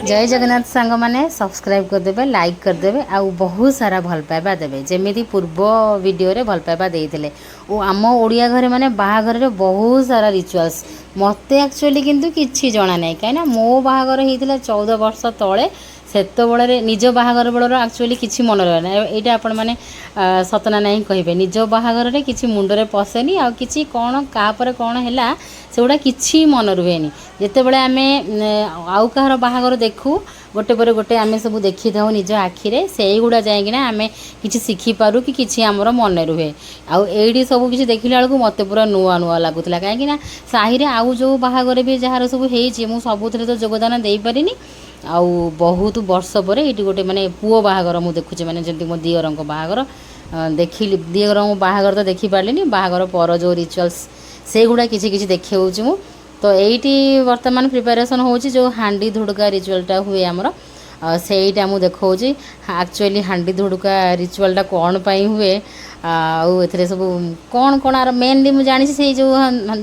जय जगन्नाथ सांग मैंने सब्सक्राइब करदे लाइक करदे आ बहुत सारा भल पाइबा देवे जमी पूर्व वीडियो रे भल पाइबा देते आम ओडिया घरे माने बाहाघर रे बहुत सारा रिचुअल्स मत एक्चुअली किंतु किछि जना नहीं कहीं मो बाहाघर होता 14 वर्ष तले सेतबले निज बाहाघर बेलर एक्चुअली किसी मन रहा यहाँ आपण मैंने सतना नहीं कहे निज बाहाघर में किसी मुंडरे पशेनी आ कि कौन कापर कौन है सेगुड़ा किसी मन रुहे जिते बड़े आम आउ कहार बाहाघर देखू गोटे पर गोटे आम सब देखी था निज आखिरे से गुड़ा जाइकिना आम कि शिखिपारू कि किसी आमर मन रुहे आईटी सब किसी देखला बेलू मत पूरा नुआ नुआ लगुला कहीं साहि आउ जो बाहाघर भी जार सब हो सबुथ तो योगदान दे पारिनी आउ बहुत वर्ष पर ये गोटे माने पुओ बाहाघर मु देखुचे माने जंती मो दियर बाहाघर देखिली दियर बाहाघर तो देखी पारलिनी बाहाघर पर जो रिचुअल्स से गुड़ा किसी किसी देखी होची मु तो एटी वर्तमान प्रिपरेशन होची जो हांडी धुड़का रिचुअलटा हुए आमर सेटा मु देखौची एक्चुअली हांडी धुड़का रिचुअलटा कौन पाई हुए आउ एथरे सब कौन कौन आर मेनली मु जानी से जो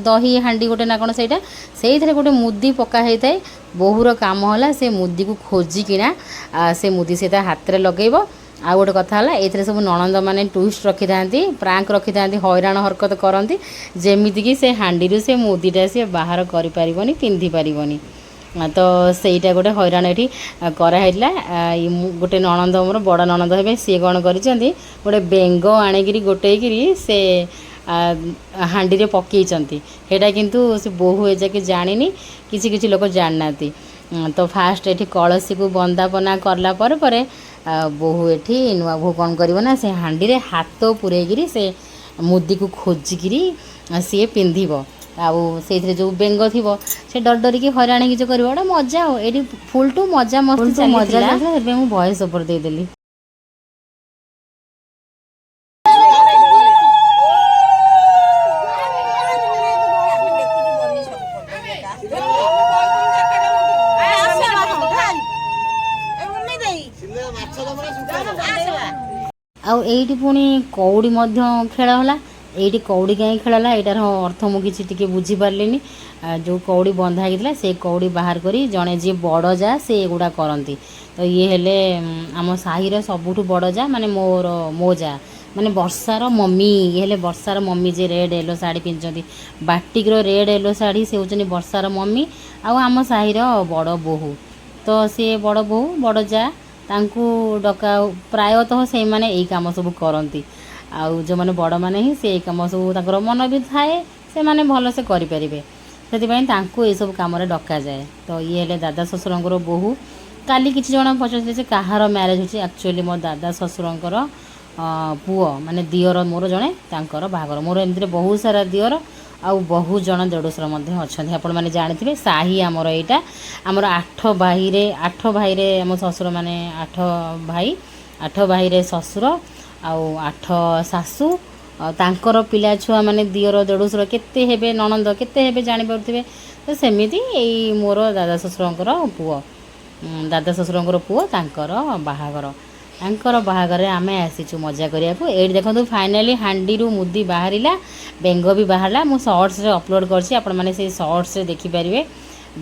दही हांडी गोटे ना कौन सेटा से गोटे मुदी पका होता बोहूर काम है से मुदी को खोजिकिना से मुदी से हाथ में लगेब आ गोटे कथा है सब नणंद मैंने ट्विस्ट रखी था प्रांक रखी था हैरान हरकत करती जमीती से हांडी से मुदीटा सी बाहर कर पिंधि पारनी तो सहीटा गोटे हैरान ये कराइला गोटे नणंद मोर बड़ नणंद हे सी कौन कर गोटे बेंग आणिकी गोटेकरी से हांडी रे पकईचंती हेटा किंतु से बोहू एजाके जानिनी किसी किसी लोग जानना तो फास्ट ये कलसी को बंदापना करला पर बोहू ये नुआ बोहू कौन करना से हांडी रे हाथ पूरेगिरी से मुदी को खोजिकी सी पिंधिब आउ से जो बेंग थी से डर डरिकी हैरान कि कर मजा हो ये फुल टू मजा मस्त मजा मुझे वॉइस ओवर देदेली आईटी पुणी कौड़ी खेल है ये कौड़ी कहीं खेल है यार अर्थ मुझे बुझीपारे जो कौड़ी बंधा होता से कौड़ी बाहर करी जड़े जी बड़ जा से गुड़ा करती तो ये हेले आम साहिर सबुठ बड़ जा माने मोर मो जा माने वर्षार मम्मी ये हेले वर्षार मम्मी जे रेड येलो शाढ़ी पिंधि बाटिकर रेड येलो शाढ़ी से होचनी वर्षार मम्मी आम साहिर बड़ बोहू तो सी बड़ बोहू बड़ जा तांकू डका प्रायतः से माने यही कम सब करती आउ जो मैंने बड़ मैंने ही से कम सब मन भी थाए से माने भल से करें से सब कम डका जाए तो ये हेले दादा ससुर बोहू काली किसी जन पचारे से कहार म्यारेज होची एक्चुअली मो दादा ससुर पुओ माने दियर मोर जड़े बाहागर मोर एमती बहुत सारा दियर आउ बहुत जन देढ़शुर अच्छा आपण मैंने जानते साही आमर यहाँ आमर 8 भाई आम ससुर माने 8 भाई रे ससुर आउ 8 सासू तांकर पिला छुआ माने दियर देढ़शुर केते हेबे ननंद केते हेबे जानि पारुथिबे तो सेमिति एई मोर दादा ससुरंकर पुओ तांकर बाहागर आम आसीचु मजा करिया को एडी देखंतु फाइनली हांडी रु मुदी बाहरिला बेंग भी बाहरला मु शॉर्ट्स रे अपलोड करछि आपण माने से शॉर्ट्स रे देखि परिवे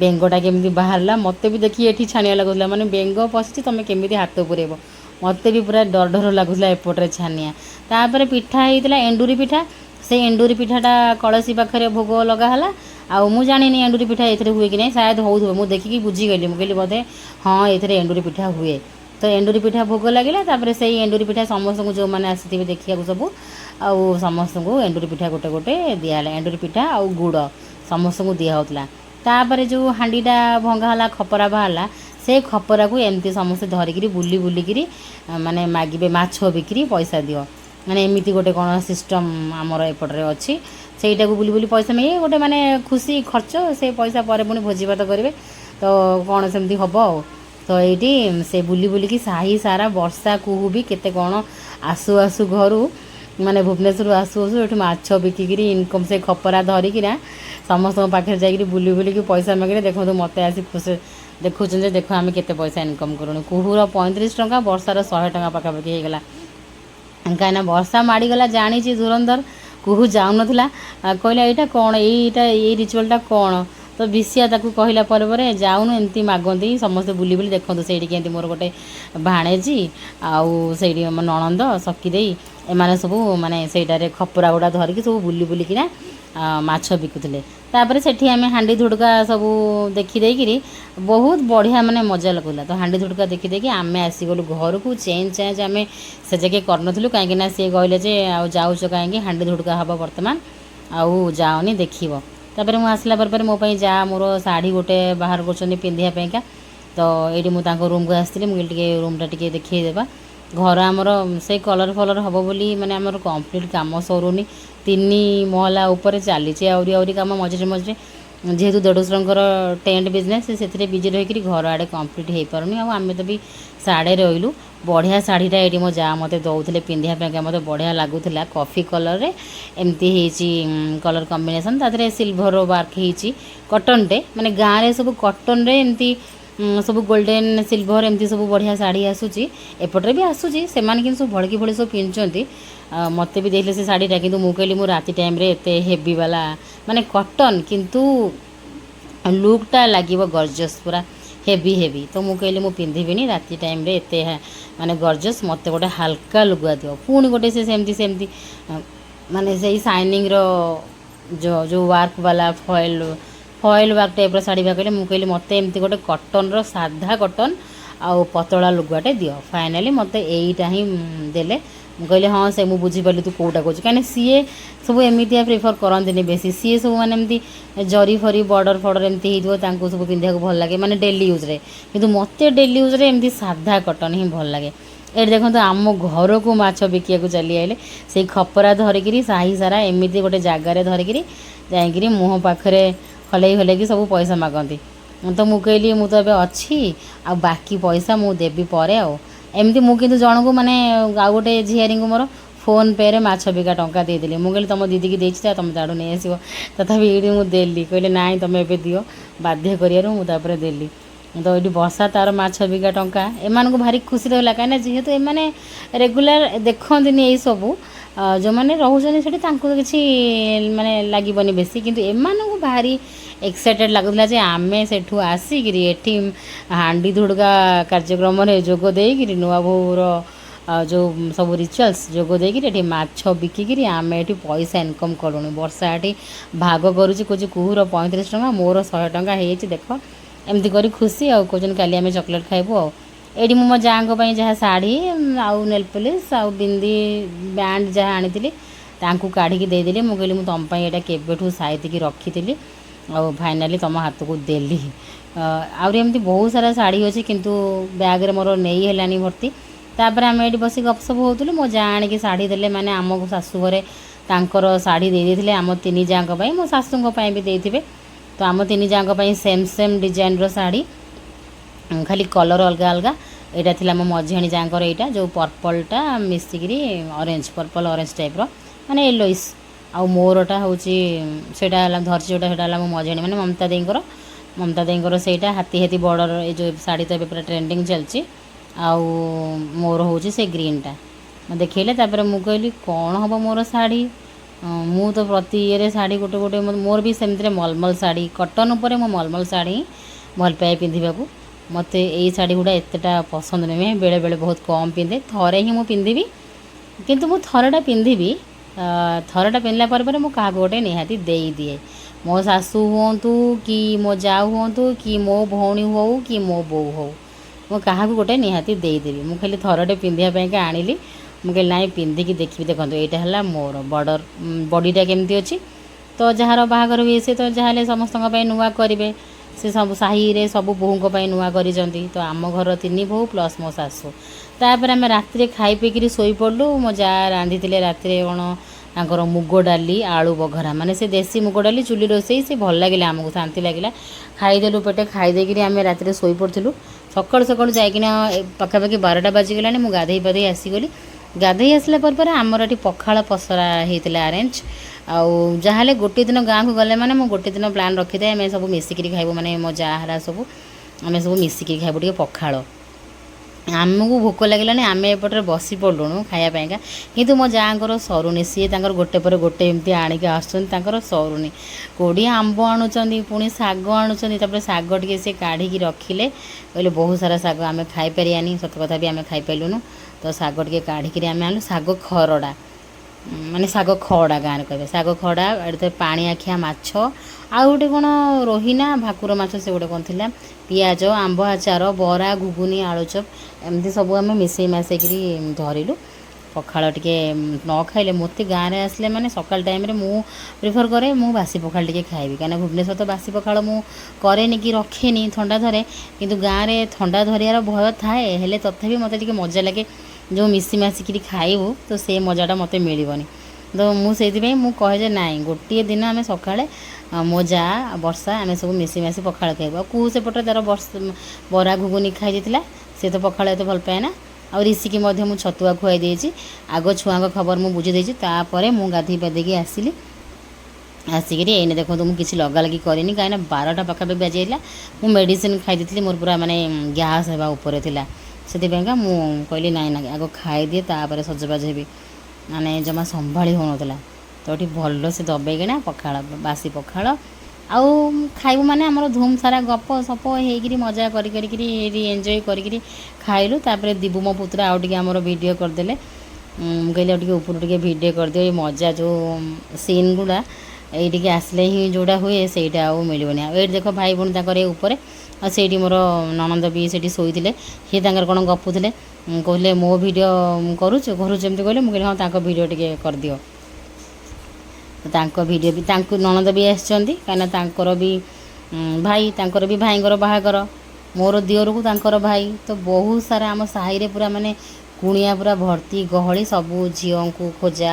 बेंगटा केमिति बाहरला मते भी देखि एठी छानिया लागुला माने बेंग पछछि तमे केमिति हाथ पुरेबो मते भी पूरा डर डर लागुला एपटरे छानिया तापर पिठा हेतिला एंडुरी पिठा से एंडुरी पिठाटा कलसी पाखरे भोग लगा हला आउ मु जानिनी एंडुरी पिठा एथरे हुए कि नहीं शायद होउथबे मु देखिकी बुझी गली मु कहली बोधे हाँ एथरे एंडुरी पिठा हुए तो एंडुरी पिठा भोग लगे से एंडुरी पिठा समस्त को जो मैंने आसी देखा सब आउ समस्त को एंडुरी पिठा गोटे गोटे दिहला एंडुरी पिठा आउ गुड़ समस्त को दिहला तापर जो हांडीटा भंगा खपरा बाहरला से खपरा को एमती समस्त धरिकी बुली बुलिकी माने मागिबे माछ बिक्री पैसा दियो माने एमती गोटे कौन सिस्टम आमर एपटे अच्छी सेटा को बुली बुली पैसा मिले गोटे माने खुशी खर्च से पैसा पर पुणी भोजी भात करेंगे तो कौन सेमती हम आ तो ये से बुली बुलिकी साही सारा वर्षा कुहू भी केते कौन आसु आसु घर माने भुवनेश्वर आसु आसु ये माछ बिकिकी इनकम से खपरा धरिकीना समस्त पाखे जा बुली बुलिकी पैसा मागे देखो मत आसी खुश ଦେଖୁଛନ୍ତି ଦେଖ ଆମେ କେତେ ପଇସା ଇନକମ୍ କରୁଛୁ। କୁହୁର 35 ଟଙ୍କା, ବର୍ଷାର 100 ଟଙ୍କା ପାଖାପାଖି ହେଇଗଲା। କାହିଁକିନା ବର୍ଷା ମାଡ଼ିଗଲା, ଜାଣିଛି ଧୁରନ୍ଧର, କୁହୁ ଯାଉନଥିଲା, କହିଲା ଏଇଟା କ'ଣ, ଏଇ ରିଚୁଆଲ୍ଟା କ'ଣ। ତ ବିଶିଆ ତାକୁ କହିଲା ପରେ ପରେ ଯାଉନୁ, ଏମିତି ମାଗନ୍ତି ସମସ୍ତେ ବୁଲି ବୁଲି। ଦେଖନ୍ତୁ ସେଇଠି କେମିତି ମୋର ଗୋଟେ ଭାଣେଜୀ ଆଉ ସେଇଠି ଆମ ନଣନ୍ଦ ସଖୀ ଦେଇ ଏମାନେ ସବୁ ମାନେ ସେଇଟାରେ ଖପରା ଗୁଡ଼ା ଧରିକି ସବୁ ବୁଲି ବୁଲିକିନା ମାଛ ବିକୁଥିଲେ। ତାପରେ ସେଠି ଆମେ ହାଣ୍ଡି ଧୁଡ଼ୁକା ସବୁ ଦେଖି ଦେଇକିରି ବହୁତ ବଢ଼ିଆ ମାନେ ମଜା ଲାଗୁଥିଲା। ତ ହାଣ୍ଡି ଧୁଡ଼ୁକା ଦେଖି ଦେଇକି ଆମେ ଆସିଗଲୁ ଘରକୁ। ଚେଞ୍ଜ ଆମେ ସେ ଯାକେ କରିନଥିଲୁ, କାହିଁକିନା ସିଏ କହିଲେ ଯେ ଆଉ ଯାଉଛ କାହିଁକି, ହାଣ୍ଡି ଧୁଡ଼ୁକା ହେବ ବର୍ତ୍ତମାନ, ଆଉ ଯାଅନି ଦେଖିବ। ତାପରେ ମୁଁ ଆସିଲା ପରେ ମୋ ପାଇଁ ଯାହା ମୋର ଶାଢ଼ୀ ଗୋଟେ ବାହାର କରୁଛନ୍ତି ପିନ୍ଧିବା ପାଇଁକା। ତ ଏଇଠି ମୁଁ ତାଙ୍କ ରୁମ୍କୁ ଆସିଥିଲି, ମୁଁ ଟିକେ ରୁମ୍ଟା ଟିକେ ଦେଖେଇଦେବା। ଘର ଆମର ସେଇ କଲର୍ ଫଲର୍ ହେବ ବୋଲି ମାନେ ଆମର କମ୍ପ୍ଲିଟ୍ କାମ ସରୁନି, 3 ମହଲା ଉପରେ ଚାଲିଛି ଆହୁରି କାମ ମଝିରେ ମଝିରେ। ଯେହେତୁ ଦେଢ଼ଶୁରଙ୍କର ଟେଣ୍ଟ ବିଜନେସ୍, ସେଥିରେ ବିଜି ରହିକିରି ଘର ଆଡ଼େ କମ୍ପ୍ଲିଟ୍ ହେଇପାରୁନି। ଆଉ ଆମେ ତ ବି ସାଡ଼େ ରହିଲୁ। ବଢ଼ିଆ ଶାଢ଼ୀଟା ଏଇଠି ମୋ ଯାଆ ମୋତେ ଦେଉଥିଲେ ପିନ୍ଧିବା ପାଇଁକା, ମୋତେ ବଢ଼ିଆ ଲାଗୁଥିଲା। କଫି କଲର୍ରେ ଏମିତି ହେଇଛି କଲର୍ କମ୍ବିନେସନ୍, ତା ଦେହରେ ସିଲଭର ୱାର୍କ ହେଇଛି, କଟନ୍ଟେ, ମାନେ ଗାଁରେ ସବୁ କଟନ୍ରେ ଏମିତି ସବୁ ଗୋଲ୍ଡେନ୍ ସିଲଭର ଏମିତି ସବୁ ବଢ଼ିଆ ଶାଢ଼ୀ ଆସୁଛି। ଏପଟରେ ବି ଆସୁଛି, ସେମାନେ କିନ୍ତୁ ସବୁ ଭଳିକି ଭଳି ସବୁ ପିନ୍ଧୁଛନ୍ତି। ମୋତେ ବି ଦେଇଥିଲେ ସେ ଶାଢ଼ୀଟା, କିନ୍ତୁ ମୁଁ କହିଲି ମୁଁ ରାତି ଟାଇମ୍ରେ ଏତେ ହେଭି ବାଲା ମାନେ କଟନ୍ କିନ୍ତୁ ଲୁକ୍ଟା ଲାଗିବ ଗର୍ଜସ୍, ପୁରା ହେଭି। ତ ମୁଁ କହିଲି ମୁଁ ପିନ୍ଧିବିନି ରାତି ଟାଇମ୍ରେ ଏତେ ମାନେ ଗର୍ଜସ୍, ମୋତେ ଗୋଟେ ହାଲକା ଲୁଗା ଦିଅ। ପୁଣି ଗୋଟେ ସେ ସେମିତି ମାନେ ସେଇ ସାଇନିଂର ଯେଉଁ ୱାର୍କ ବାଲା ଫଏଲ୍ ୱାର୍କ ଟାଇପ୍ର ଶାଢ଼ୀ ବା କହିଲେ। ମୁଁ କହିଲି ମୋତେ ଏମିତି ଗୋଟେ କଟନ୍ର ସାଧା କଟନ୍ ଆଉ ପତଳା ଲୁଗାଟେ ଦିଅ। ଫାଇନାଲି ମୋତେ ଏଇଟା ହିଁ ଦେଲେ। ମୁଁ କହିଲି ହଁ ସେ ମୁଁ ବୁଝିପାରିଲି ତୁ କେଉଁଟା କହୁଛୁ, କାହିଁକିନା ସିଏ ସବୁ ଏମିତିଆ ପ୍ରିଫର୍ କରନ୍ତିନି ବେଶୀ। ସିଏ ସବୁ ମାନେ ଏମିତି ଜରି ଫରି ବର୍ଡ଼ର ଏମିତି ହେଇଥିବ, ତାଙ୍କୁ ସବୁ ପିନ୍ଧିବାକୁ ଭଲ ଲାଗେ ମାନେ ଡେଲି ୟୁଜ୍ରେ। କିନ୍ତୁ ମୋତେ ଡେଲି ୟୁଜ୍ରେ ଏମିତି ସାଧା କଟନ୍ ହିଁ ଭଲ ଲାଗେ। ଏଠି ଦେଖନ୍ତୁ ଆମ ଘରକୁ ମାଛ ବିକିବାକୁ ଚାଲି ଆସିଲେ, ସେଇ ଖପରା ଧରିକିରି ସାହି ସାରା ଏମିତି ଗୋଟେ ଜାଗାରେ ଧରିକିରି ଯାଇକିରି ମୁହଁ ପାଖରେ ହଲେଇକି ସବୁ ପଇସା ମାଗନ୍ତି। ତ ମୁଁ କହିଲି ମୁଁ ତ ଏବେ ଅଛି, ଆଉ ବାକି ପଇସା ମୁଁ ଦେବି ପରେ ଆଉ ଏମିତି। ମୁଁ କିନ୍ତୁ ଜଣକୁ ମାନେ ଆଉ ଗୋଟେ ଝିଆରୀଙ୍କୁ ମୋର ଫୋନ୍ପେରେ ମାଛ ବିକା ଟଙ୍କା ଦେଇଦେଲି। ମୁଁ କହିଲି ତୁମ ଦିଦିକି ଦେଇଛି ତା ତୁମେ ତାଠୁ ନେଇଆସିବ। ତଥାପି ଏଇଠି ମୁଁ ଦେଲି, କହିଲେ ନାଇଁ ତୁମେ ଏବେ ଦିଅ, ବାଧ୍ୟ କରିବାରୁ ମୁଁ ତାପରେ ଦେଲି। ତ ଏଇଠି ବର୍ଷା ତାର ମାଛ ବିକା ଟଙ୍କା ଏମାନଙ୍କୁ ଭାରି ଖୁସି ଲାଗିଲା, କାହିଁକିନା ଯେହେତୁ ଏମାନେ ରେଗୁଲାର ଦେଖନ୍ତିନି ଏଇସବୁ, ଯେଉଁମାନେ ରହୁଛନ୍ତି ସେଠି ତାଙ୍କୁ କିଛି ମାନେ ଲାଗିବନି ବେଶୀ, କିନ୍ତୁ ଏମାନଙ୍କୁ ଭାରି ଏକ୍ସାଇଟେଡ଼ ଲାଗୁଥିଲା ଯେ ଆମେ ସେଠୁ ଆସିକିରି ଏଠି ହାଣ୍ଡି ଧୁଡ଼ୁକା କାର୍ଯ୍ୟକ୍ରମରେ ଯୋଗ ଦେଇକିରି ନୂଆ ବୋହୂର ଯେଉଁ ସବୁ ରିଚୁଆଲ୍ସ ଯୋଗ ଦେଇକିରି ଏଠି ମାଛ ବିକିକିରି ଆମେ ଏଠି ପଇସା ଇନକମ୍ କଲୁଣି। ବର୍ଷା ଏଠି ଭାଗ କରୁଛି, କହୁଛି କୁହୁର 35 ଟଙ୍କା, ମୋର 100 ଟଙ୍କା ହେଇଯାଇଛି ଦେଖ, ଏମିତି କରି ଖୁସି। ଆଉ କହୁଛନ୍ତି କାଲି ଆମେ ଚକୋଲେଟ୍ ଖାଇବୁ। ଆଉ ଏଇଠି ମୁଁ ମୋ ଯାଆଙ୍କ ପାଇଁ ଯାହା ଶାଢ଼ୀ ଆଉ ନେଲ୍ ପଲିସ୍ ଆଉ ବିନ୍ଦି ବ୍ୟାଣ୍ଡ ଯାହା ଆଣିଥିଲି ତାଙ୍କୁ କାଢ଼ିକି ଦେଇଦେଲି। ମୁଁ କହିଲି ମୁଁ ତୁମ ପାଇଁ ଏଇଟା କେବେଠୁ ସାଇତିକି ରଖିଥିଲି, ଆଉ ଫାଇନାଲି ତୁମ ହାତକୁ ଦେଲି। ଆହୁରି ଏମିତି ବହୁତ ସାରା ଶାଢ଼ୀ ଅଛି, କିନ୍ତୁ ବ୍ୟାଗ୍ରେ ମୋର ନେଇ ହେଲାନି ଭର୍ତ୍ତି। ତାପରେ ଆମେ ଏଇଠି ବସି ଗପସପ ହେଉଥିଲୁ। ମୋ ଯାଆ ଆଣିକି ଶାଢ଼ୀ ଦେଲେ, ମାନେ ଆମ ଶାଶୁ ଘରେ ତାଙ୍କର ଶାଢ଼ୀ ଦେଇଦେଇଥିଲେ ଆମ 3 ଯାଆଙ୍କ ପାଇଁ, ମୋ ଶାଶୁଙ୍କ ପାଇଁ ବି ଦେଇଥିବେ। ତ ଆମ 3 ଯାଆଙ୍କ ପାଇଁ ସେମ୍ ଡିଜାଇନ୍ର ଶାଢ଼ୀ, ଖାଲି କଲର୍ ଅଲଗା ଅଲଗା। ଏଇଟା ଥିଲା ମୋ ମଝିଆଣୀ ଯାଆଙ୍କର, ଏଇଟା ଯେଉଁ ପର୍ପଲ୍ଟା ମିଶିକିରି ଅରେଞ୍ଜ, ପର୍ପଲ୍ ଅରେଞ୍ଜ ଟାଇପ୍ର ମାନେ ୟେଲୋଇସ୍। ଆଉ ମୋରଟା ହେଉଛି ସେଇଟା ହେଲା ଧରିଛି, ସେଇଟା ହେଲା ମୋ ମଝିଆଣୀ ମାନେ ମମତା ଦେଇଙ୍କର ସେଇଟା ହାତୀ ବର୍ଡ଼ର, ଏଇ ଯେଉଁ ଶାଢ଼ୀ ତ ଏବେ ପୁରା ଟ୍ରେଣ୍ଡିଂ ଚାଲିଛି। ଆଉ ମୋର ହେଉଛି ସେ ଗ୍ରୀନ୍ଟା ଦେଖେଇଲେ। ତାପରେ ମୁଁ କହିଲି କ'ଣ ହେବ ମୋର ଶାଢ଼ୀ, ମୁଁ ତ ପ୍ରତି ଇଏରେ ଶାଢ଼ୀ ଗୋଟେ ମୋର ବି ସେମିତିରେ ମଲମଲ ଶାଢ଼ୀ, କଟନ୍ ଉପରେ ମୁଁ ମଲମଲ ଶାଢ଼ୀ ଭଲ ପାଏ ପିନ୍ଧିବାକୁ। ମୋତେ ଏଇ ଶାଢ଼ୀ ଗୁଡ଼ା ଏତେଟା ପସନ୍ଦ ନୁହେଁ, ବେଳେବେଳେ ବହୁତ କମ୍ ପିନ୍ଧେ। ଥରେ ହିଁ ମୁଁ ପିନ୍ଧିବି, କିନ୍ତୁ ମୁଁ ଥରଟା ପିନ୍ଧିବି, ଥରଟା ପିନ୍ଧିଲା ପରେ ମୁଁ କାହାକୁ ଗୋଟେ ନିହାତି ଦେଇଦିଏ। ମୋ ଶାଶୁ ହୁଅନ୍ତୁ କି ମୋ ଯାଆ ହୁଅନ୍ତୁ କି ମୋ ଭଉଣୀ ହଉ କି ମୋ ବୋଉ ହଉ, ମୁଁ କାହାକୁ ଗୋଟେ ନିହାତି ଦେଇଦେବି। ମୁଁ ଖାଲି ଥରଟେ ପିନ୍ଧିବା ପାଇଁକା ଆଣିଲି। ମୁଁ କହିଲି ନାଇଁ ପିନ୍ଧିକି ଦେଖିବି। ଦେଖନ୍ତୁ ଏଇଟା ହେଲା ମୋର ବର୍ଡ଼ର, ବଡ଼ିଟା କେମିତି ଅଛି। ତ ଯାହାର ବାହାଘର ହୁଏ ସେ ତ ଯାହାହେଲେ ସମସ୍ତଙ୍କ ପାଇଁ ନୂଆ କରିବେ, ସେ ସବୁ ସାହିରେ ସବୁ ବୋହୂଙ୍କ ପାଇଁ ନୂଆ କରିଛନ୍ତି। ତ ଆମ ଘର 3 ବୋହୂ ପ୍ଲସ୍ ମୋ ଶାଶୁ। ତାପରେ ଆମେ ରାତିରେ ଖାଇ ପିଇକିରି ଶୋଇପଡ଼ିଲୁ। ମୋ ଯାଆ ରାନ୍ଧିଥିଲେ ରାତିରେ କ'ଣ ତାଙ୍କର ମୁଗ ଡାଲି ଆଳୁ ବଘରା, ମାନେ ସେ ଦେଶୀ ମୁଗ ଡାଲି ଚୁଲି ରୋଷେଇ, ସେ ଭଲ ଲାଗିଲା, ଆମକୁ ଶାନ୍ତି ଲାଗିଲା। ଖାଇଦେଲୁ ପେଟେ, ଖାଇ ଦେଇକିରି ଆମେ ରାତିରେ ଶୋଇପଡ଼ିଥିଲୁ। ସକାଳୁ ଯାଇକିନା ପାଖାପାଖି 12ଟା ବାଜିଗଲାଣି। ମୁଁ ଗାଧେଇ ଆସିଗଲି। ଗାଧେଇ ଆସିଲା ପରେ ଆମର ଏଠି ପଖାଳ ପସରା ହେଇଥିଲା ଆରେଞ୍ଜ। ଆଉ ଯାହାହେଲେ ଗୋଟେ ଦିନ ଗାଁକୁ ଗଲେ ମାନେ ମୁଁ ଗୋଟେ ଦିନ ପ୍ଲାନ୍ ରଖିଥାଏ, ଆମେ ସବୁ ମିଶିକିରି ଖାଇବୁ, ମାନେ ମୋ ଯାଆ ହେରା ସବୁ। आमे सब मिसिकी खाइबु टिके पखाळ आमको भोक लगिलानी आमे एपटे बसी पड़लुणु खायापाइका किंतु मो जाँकर सरुनी सी तांकर गोटे पर गोटे एमती आणिक आसुछन तांकर सरुनी कोड़ी आंब आणुचंदी पुणी साग आणुचंदी तापर साग टिके से काढ़ी रखिले कहले बहुत सारा साग आमे खाई परियानी सत कथा भी आमे खाई पाइलुनु तो साग टिके काढ़ी आमे आनु साग खरड़ा माने साग खड़ा गाँव में कहे साग खड़ा एडे पानी आखिया माछ आउ गोटे कौन रोहिना भाकुर माछ से गोटे कौन थिला पियाज आंब आचार बरा घुगुनी आलुचप एमती सब आम मिसई मसैकरी धरिलु पखाड़ टिके न खाइले मत गाँव में आसले माने सकाल टाइम रे मु प्रिफर करे मु बासी पखाड़ टिके खाइबी कहीं भुवनेश्वर तो बासी पखाड़ मु करेनि कि रखेनि ठंडा धरे किंतु गाँव में ठंडा धरियार भय थाए हेले तथापि मते टिके मजा लगे जो मिसी मासिकी खाइबू तो से मजाटा मत मिलबनी तो मुझे कहे जे नाई गोटे दिन आम सकाଳେ मो जा वर्षा आम सब मिसी मासी पखाड़ खाइबू कौ सेपटे तार बरा घुगुनी खाई देला सी तो पखाड़ एत भल पाए ना आ ऋषिकी मु छतुआ खुआई देछि आग छुआ खबर मुझे बुझी देछि तापर मु गाधी पादी आसिली आसिक एने देखो तो मुझे लगा लगी करनी कहीं 12टा पाखापाखि बाजी जाइला मु मेडिसिन खाई देती मोर पूरा माने गैस होगा ऊपर थिला से मु कहली नाई ना आग खाई दिए तापर सजबाज हेबी माने जमा संभाली होना तो ये भल से दबेकिना पखाड़ बासी पखाड़ आउ खाइबू माने आमर धूम सारा गप सप होगी मजा करी एंजॉय करी खाइलु तापर दीबू मो पुत्र आउ टिके आमर वीडियो करदेले कहले टिके ऊपर टिके वीडियो कर दियो मजा जो सीन गुड़ा ये आसले ही जोड़ा हुए सहीटा आउ मिलबनी ये देख भाई भौणी ताकर ऊपर आ सेठी मोर ननंद भी सेठी शोइथिले सी तांकर कोन गपुथिले कहले मो वीडियो करूछु एमती कहले मुझे हाँ तांको वीडियो टिके कर दियो तांको वीडियो भी तांको ननंद भी आसचंदी काना तांकर भी भाई तांकर भी भाईंगर बाहागर मोर दियोर को तांकर भाई तो बहुत सारा आम साही रे पूरा माने कुणिया पूरा भर्ती गहली सबू झील को खोजा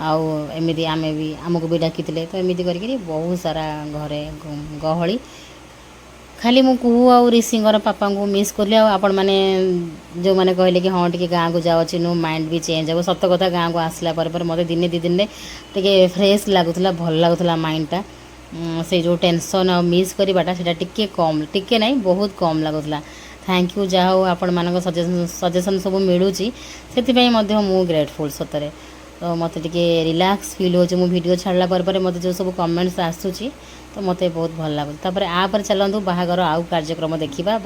आउ एमती आमे भी आमको भी डाकी तो एमती करी बहुत सारा घरे गहली खाली मु कुहू आ ऋषिंगर पापा को मिस कली आपण मैंने जो मैंने कहले कि हाँ टी गाँव को जाऊँ नो माइंड भी चेंज हो सत कथा गाँव को आसला पर मत दिने दी दिन टे फ्रेश लगुला भल लगुला माइंडटा से जो टेंशन मिस करवाटा से टिके कम टिके नहीं बहुत कम लगुला थैंक यू जहाँ हो आपण मान सजेसन सब मिलूँ से मु ग्रेटफुल सतरे तो मत टिके रिलैक्स फील हो वीडियो छाड़ला पर मत जो सब कमेंट्स आसूची तो मत बहुत भल लगुच तापर आ पर चलतु बाहागर आउ कार्यक्रम देखा बाय।